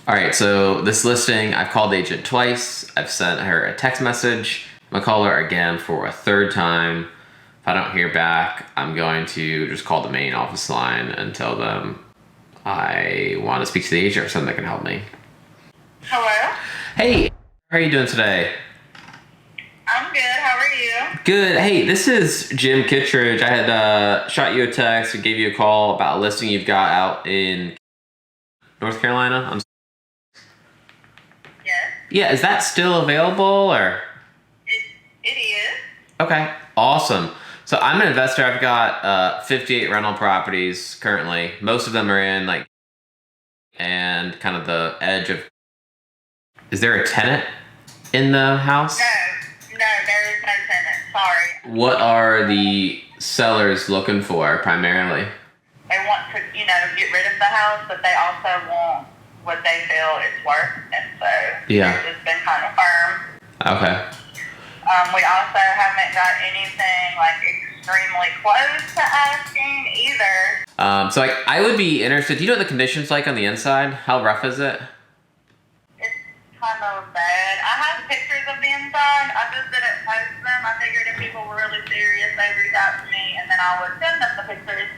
All right, so this listing, I've called the agent twice. I've sent her a text message. I'm gonna call her again for a third time. If I don't hear back, I'm going to just call the main office line and tell them I want to speak to the agent or something that can help me. Hello? Hey, how are you doing today? I'm good. How are you? Good. Hey, this is Jim Kittredge. I had shot you a text and gave you a call about a listing you've got out in North Carolina. Yes, Yeah, is that still available or? it is. Okay, awesome. So I'm an investor. I've got 58 rental properties currently. Most of them are in and kind of the edge of. Is there a tenant in the house? No, there is no tenant. Sorry. What are the sellers looking for primarily? They want to, get rid of the house, but they also want what they feel it's worth. And so Yeah. it's just been kind of firm. Okay. We also haven't got anything like extremely close to asking either. So I would be interested. Do you know what the conditions like on the inside? How rough is it? It's kind of bad. I have pictures of the inside. I just didn't post them. I figured if people were really serious, they'd reach out to me, and then I would send them the pictures.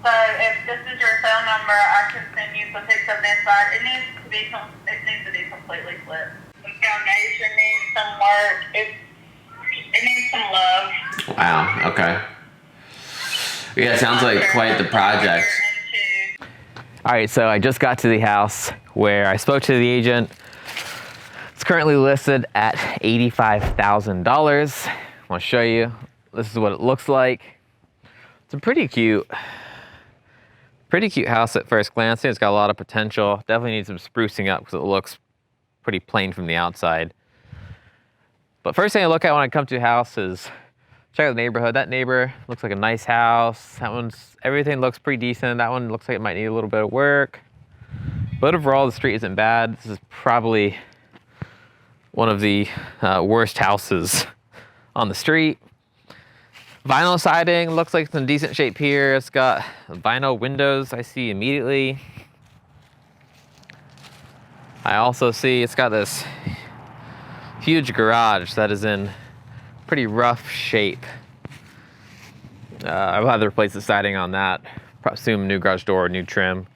So if this is your phone number, I can send you some pictures of the inside. It needs to be completely flipped. The foundation needs some work. It needs some love. Wow. Okay. Yeah, it sounds like quite the project. All right, so I just got to the house where I spoke to the agent. It's currently listed at $85,000. I want to show you. This is what it looks like. It's a pretty cute house at first glance. It's got a lot of potential. Definitely needs some sprucing up because it looks pretty plain from the outside. But first thing I look at when I come to a house is check out the neighborhood. That neighbor looks like a nice house. Everything looks pretty decent. That one looks like it might need a little bit of work. But overall, the street isn't bad. This is probably one of the worst houses on the street. Vinyl siding looks like it's in decent shape here. It's got vinyl windows I see immediately. I also see it's got this huge garage that is in pretty rough shape. I'll have to replace the siding on that. Assume new garage door, new trim.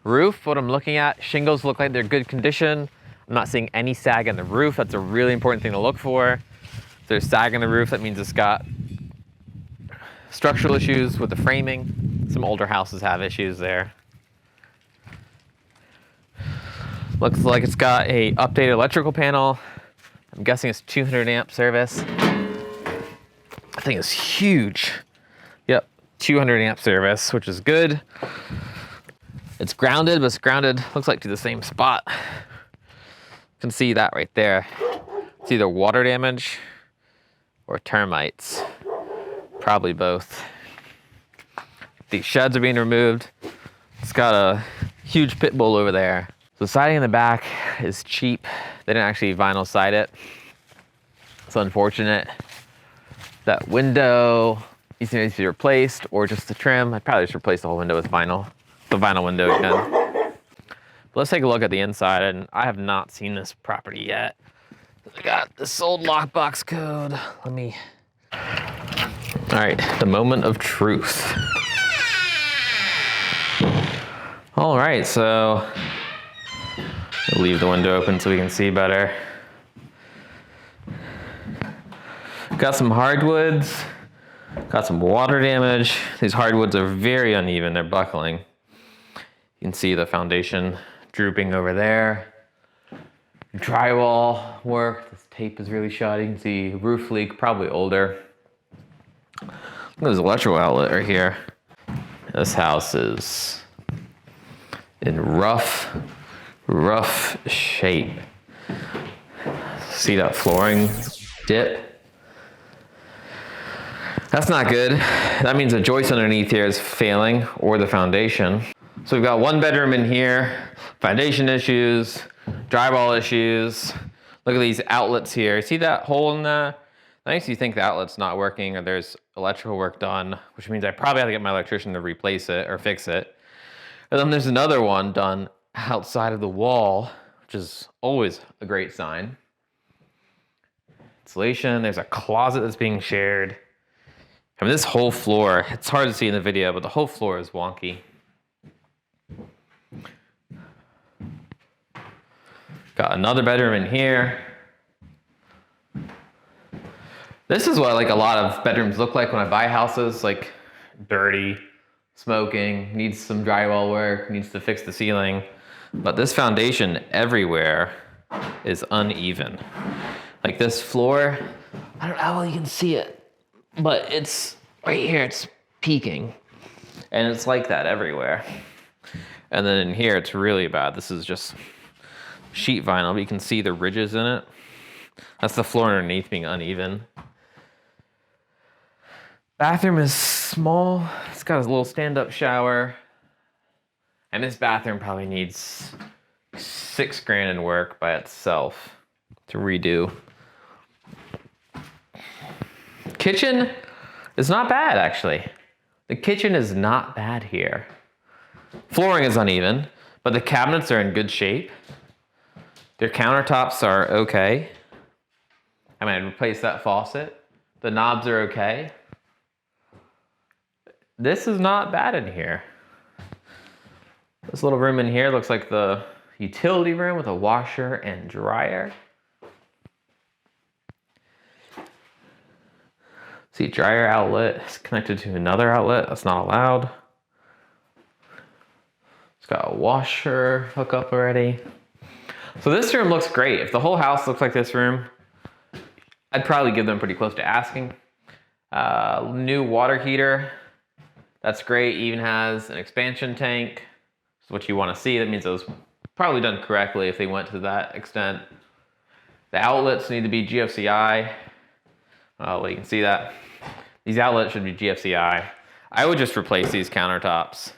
Roof, what I'm looking at, shingles look like they're good condition. I'm not seeing any sag in the roof. That's a really important thing to look for. If there's sag in the roof, that means it's got structural issues with the framing. Some older houses have issues there. Looks like it's got a updated electrical panel. I'm guessing it's 200 amp service. I think it's huge. Yep, 200 amp service, which is good. It's grounded, but it's grounded, looks like to the same spot. You can see that right there. It's either water damage or termites. Probably both. These sheds are being removed. It's got a huge pit bull over there. So the siding in the back is cheap. They didn't actually vinyl side it. It's unfortunate. That window either needs to be replaced or just the trim. I'd probably just replace the whole window with vinyl. The vinyl window again. But let's take a look at the inside, and I have not seen this property yet. I got this old lockbox code. All right, the moment of truth. All right, so I'll leave the window open so we can see better. Got some hardwoods, got some water damage. These hardwoods are very uneven, they're buckling. You can see the foundation drooping over there. Drywall work, this tape is really shoddy. You can see roof leak, probably older. Look at this electrical outlet right here. This house is in rough shape. See that flooring dip? That's not good. That means the joist underneath here is failing, or the foundation. So we've got one bedroom in here, foundation issues, drywall issues. Look at these outlets here. See that hole in the, that makes you think the outlet's not working or there's electrical work done, which means I probably have to get my electrician to replace it or fix it. And then there's another one done outside of the wall, which is always a great sign. Insulation, there's a closet that's being shared. I mean, this whole floor, it's hard to see in the video, but the whole floor is wonky. Got another bedroom in here. This is what like a lot of bedrooms look like when I buy houses, like dirty, smoking, needs some drywall work, needs to fix the ceiling. But this foundation everywhere is uneven. Like this floor, I don't know how well you can see it, but it's right here, it's peaking. And it's like that everywhere. And then in here, it's really bad. This is just sheet vinyl, but you can see the ridges in it. That's the floor underneath being uneven. Bathroom is small. It's got a little stand-up shower. And this bathroom probably needs $6,000 in work by itself to redo. Kitchen is not bad, actually. The kitchen is not bad here. Flooring is uneven, but the cabinets are in good shape. Their countertops are okay. I mean, I'd replace that faucet. The knobs are okay. This is not bad in here. This little room in here looks like the utility room with a washer and dryer. See, dryer outlet is connected to another outlet. That's not allowed. It's got a washer hookup already. So this room looks great. If the whole house looks like this room, I'd probably give them pretty close to asking. New water heater. That's great. Even has an expansion tank. That's what you want to see. That means it was probably done correctly if they went to that extent. The outlets need to be GFCI. Well, you can see that. These outlets should be GFCI. I would just replace these countertops.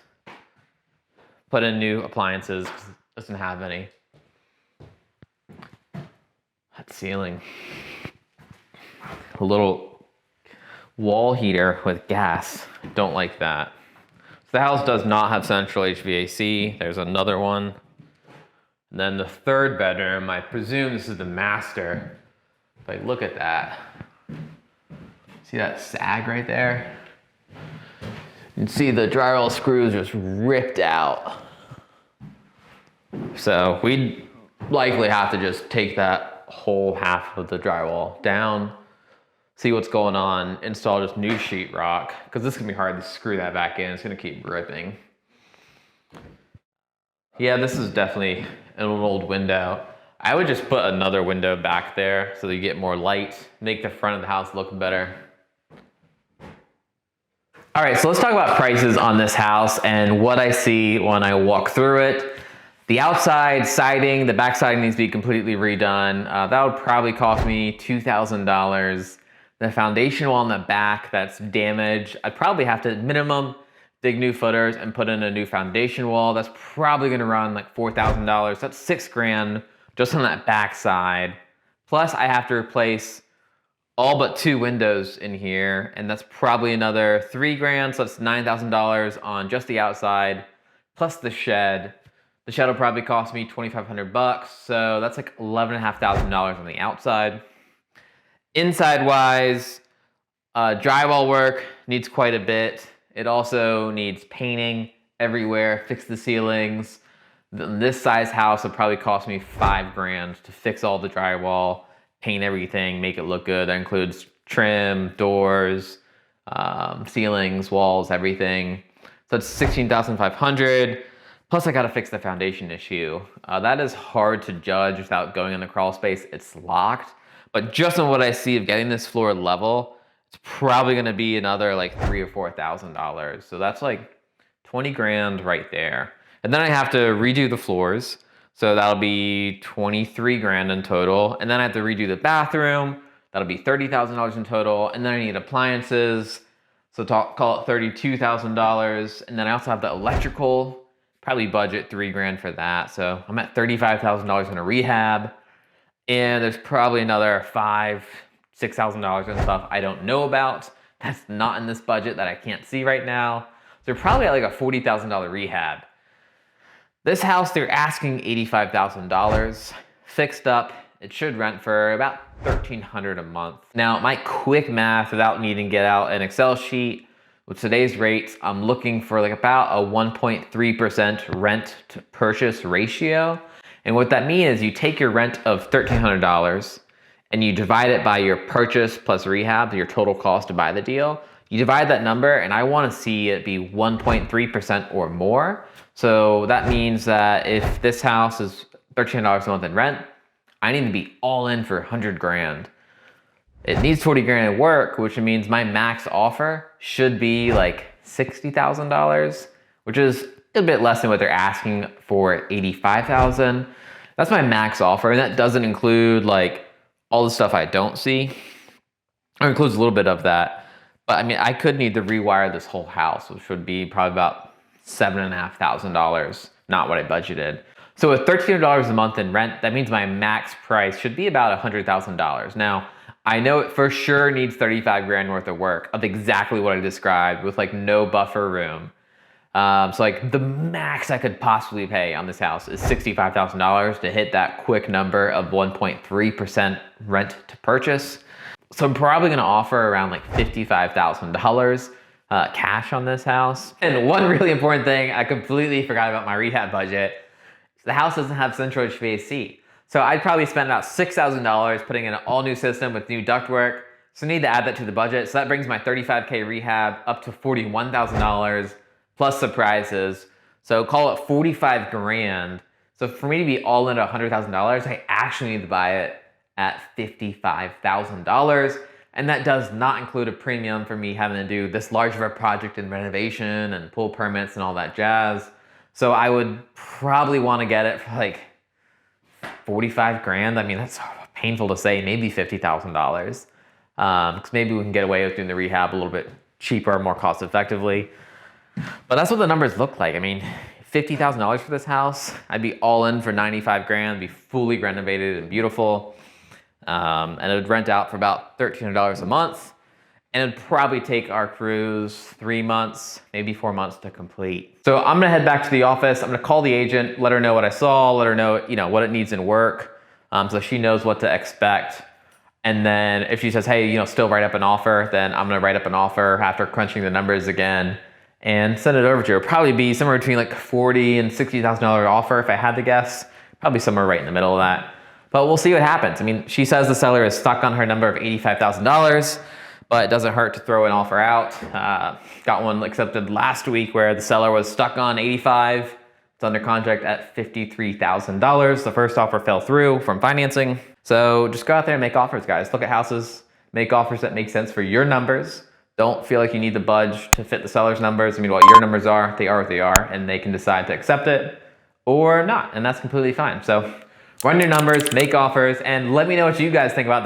Put in new appliances because it doesn't have any. That ceiling. A little wall heater with gas. Don't like that. So the house does not have central HVAC. There's another one. And then the third bedroom, I presume this is the master. If I look at that, see that sag right there? You can see the drywall screws just ripped out. So we'd likely have to just take that whole half of the drywall down, see what's going on, install just new sheetrock, because this is gonna be hard to screw that back in. It's gonna keep ripping. Yeah, this is definitely an old window. I would just put another window back there so that you get more light, make the front of the house look better. All right, so let's talk about prices on this house and what I see when I walk through it. The outside siding, the back siding needs to be completely redone. That would probably cost me $2,000. The foundation wall in the back that's damaged, I'd probably have to minimum dig new footers and put in a new foundation wall. That's probably gonna run like $4,000. That's $6,000 just on that back side. Plus I have to replace all but 2 windows in here, and that's probably another $3,000, so that's $9,000 on just the outside, plus the shed. The shed will probably cost me $2,500, so that's like $11,500 on the outside. Inside wise, drywall work needs quite a bit. It also needs painting everywhere, fix the ceilings. This size house would probably cost me $5,000 to fix all the drywall, paint everything, make it look good. That includes trim, doors, ceilings, walls, everything. So it's $16,500. Plus I gotta fix the foundation issue. That is hard to judge without going in the crawl space. It's locked. But just on what I see of getting this floor level, it's probably gonna be another like $3,000 or $4,000. So that's like 20 grand right there. And then I have to redo the floors. So that'll be 23 grand in total. And then I have to redo the bathroom. That'll be $30,000 in total. And then I need appliances. So call it $32,000. And then I also have the electrical, probably budget 3 grand for that. So I'm at $35,000 in a rehab. And there's probably another $5,000, $6,000 in stuff I don't know about. That's not in this budget that I can't see right now. So we're probably at like a $40,000 rehab. This house, they're asking $85,000. Fixed up, it should rent for about $1,300 a month. Now, my quick math without needing to get out an Excel sheet, with today's rates, I'm looking for like about a 1.3% rent to purchase ratio. And what that means is you take your rent of $1,300 and you divide it by your purchase plus rehab, your total cost to buy the deal. You divide that number, and I want to see it be 1.3% or more. So that means that if this house is $1,300 a month in rent, I need to be all in for 100 grand. It needs 40 grand at work, which means my max offer should be like $60,000, which is a bit less than what they're asking for 85,000. That's my max offer, and that doesn't include like all the stuff I don't see. It includes a little bit of that. But I mean, I could need to rewire this whole house, which would be probably about $7,500, not what I budgeted. So with $1,300 a month in rent, that means my max price should be about $100,000. Now, I know it for sure needs 35 grand worth of work of exactly what I described with like no buffer room. So like the max I could possibly pay on this house is $65,000 to hit that quick number of 1.3% rent to purchase. So I'm probably gonna offer around like $55,000 cash on this house. And one really important thing, I completely forgot about my rehab budget. The house doesn't have central HVAC. So I'd probably spend about $6,000 putting in an all new system with new ductwork. So I need to add that to the budget. So that brings my $35K rehab up to $41,000 plus surprises. So call it 45 grand. So for me to be all in at $100,000, I actually need to buy it at $55,000. And that does not include a premium for me having to do this large of a project in renovation and pull permits and all that jazz. So I would probably want to get it for like 45 grand. I mean, that's painful to say, maybe $50,000. Because maybe we can get away with doing the rehab a little bit cheaper, more cost effectively. But that's what the numbers look like. I mean, $50,000 for this house, I'd be all in for 95 grand, be fully renovated and beautiful. And it would rent out for about $1,300 a month. And it'd probably take our cruise 3 months, maybe 4 months to complete. So I'm gonna head back to the office. I'm gonna call the agent, let her know what I saw, let her know, what it needs in work, so she knows what to expect. And then if she says, hey, still write up an offer, then I'm gonna write up an offer after crunching the numbers again and send it over to her. It'll probably be somewhere between like $40,000 and $60,000 offer if I had to guess. Probably somewhere right in the middle of that. But we'll see what happens. I mean, she says the seller is stuck on her number of $85,000, but it doesn't hurt to throw an offer out. Got one accepted last week where the seller was stuck on 85. It's under contract at $53,000. The first offer fell through from financing. So just go out there and make offers, guys. Look at houses, make offers that make sense for your numbers. Don't feel like you need to budge to fit the seller's numbers. I mean, what your numbers are what they are, and they can decide to accept it or not, and that's completely fine. So run your numbers, make offers, and let me know what you guys think about this.